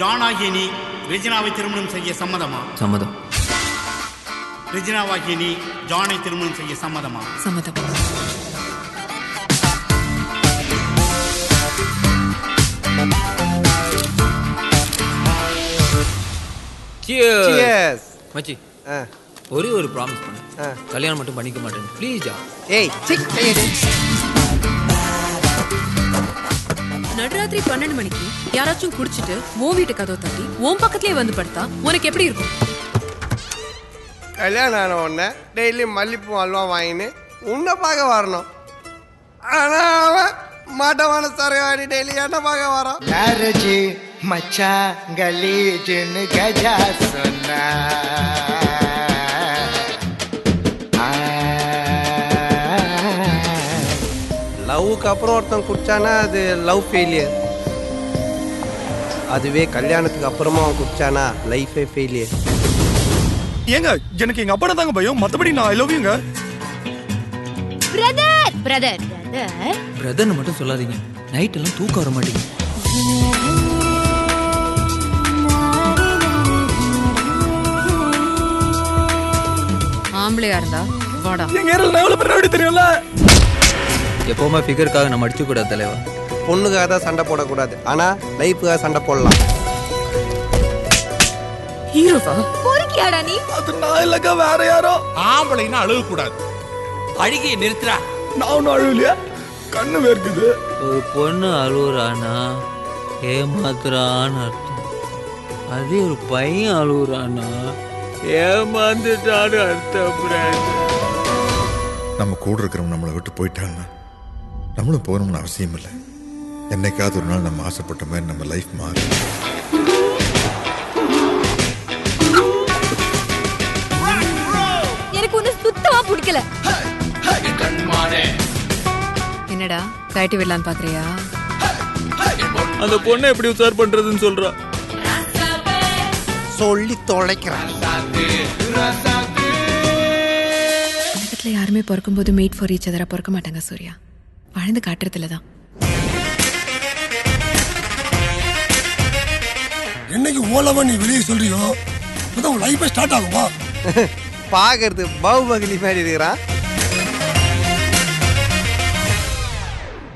ஜானாகிய நீ ரெஜினாவை திருமணம் செய்ய சம்மதமா? சம்மதம். ரெஜினாவாகிய நீ ஜானை திருமணம் செய்ய சம்மதமா? சம்மதம். Cheers. மச்சி ஒரே ஒரு ப்ராமிஸ் பண்ணு, கல்யாணம் மட்டும் பண்ணிக்க மாட்டேன் ப்ளீஸ் ஜா. ஏய் நடுராத்திரி 12 மணிக்கு யாராச்சும் குடிச்சிட்டு உன் வீட்டு கதவை தட்டி உன் பக்கத்துலயே வந்து படுத்தா உனக்கு எப்படி இருக்கும்? கல்யாணம் ஆன உடனே டெய்லி மல்லிப்பூ அல்வா வாங்கின்னு உன்னை பார்க்க வரணும். ஆனா அவன் மாட்டமான சரகாணி டெய்லி என்ன பார்க்க வரான். மேரேஜி மச்சான் கலீஜுன்னு கஜா சொன்னா லவ்வுக்கு அப்புறம் ஒருத்தன் குடிச்சானா அது லவ் ஃபெயிலியர். அதுவே கல்யாணத்துக்கு அப்புறமா அவன் குடிச்சானா லைஃபே ஃபெயிலியர். ஏங்க எனக்கு எங்க அப்பா தாங்க பயம், மத்தபடி நான் ஐ லவ் யூங்க. பிரதர் பிரதர் பிரதர் பிரதர்னு மட்டும் சொல்லாதீங்க, நைட் எல்லாம் தூக்கம் வர மாட்டேங்குது. ஆம்பளையா இருந்தா வாடா. எங்க ஏரியால நான் எவ்வளவு பெரிய தெரியும்ல. எப்பவுமே ஃபிகருக்காக நம்ம அடிச்சு கூடாது தலைவா. பொண்ணுக்காக தான் சண்டை போடக்கூடாது, ஆனா லைஃபுக்காக சண்டை போடலாம். ஹீரோவா? பொறுக்கியாடா நீ? அது நான் இல்லக்கா, வேற யாரோ. ஆம்பளைன்னா அழுக கூடாது, அழுகிய நிறுத்துறா. நான் ஒன்னும் அழுவலையா, கண்ணு வேர்க்குது. ஒரு பொண்ணு அழுகுறானா ஏமாத்துறான்னு அர்த்தம். அதே ஒரு பையன் அழுகுறானா ஏமாந்துட்டான்னு அர்த்தம். நம்ம கூட இருக்கிறவங்க நம்மளை விட்டு போயிட்டாங்கன்னா நம்மளும் போகணும்னு அவசியம் இல்லை. என்னைக்காவது ஒரு நாள் நம்ம ஆசைப்பட்ட மாதிரி நம்ம லைஃப் மாறும். எனக்கு ஒண்ணு சுத்தமா பிடிக்கல. என்னடா கழட்டி விடலான்னு பாக்குறியா? அந்த பொண்ணை எப்படி உசார் பண்றதுன்னு சொல்றா. சொல்லி தொலைக்கிறான். உலகத்துல யாருமே பிறக்கும்போது மேட் ஃபார் ஈச் அதரா பிறக்க மாட்டாங்க சூர்யா, வாழ்ந்து காட்டுறதுல தான். என்னைக்கு ஓலவா நீ வெளியே சொல்றியோ அப்பதான் லைஃபே ஸ்டார்ட் ஆகுமா? பாக்குறது பாகுபலி மாதிரி இருக்கிறான்.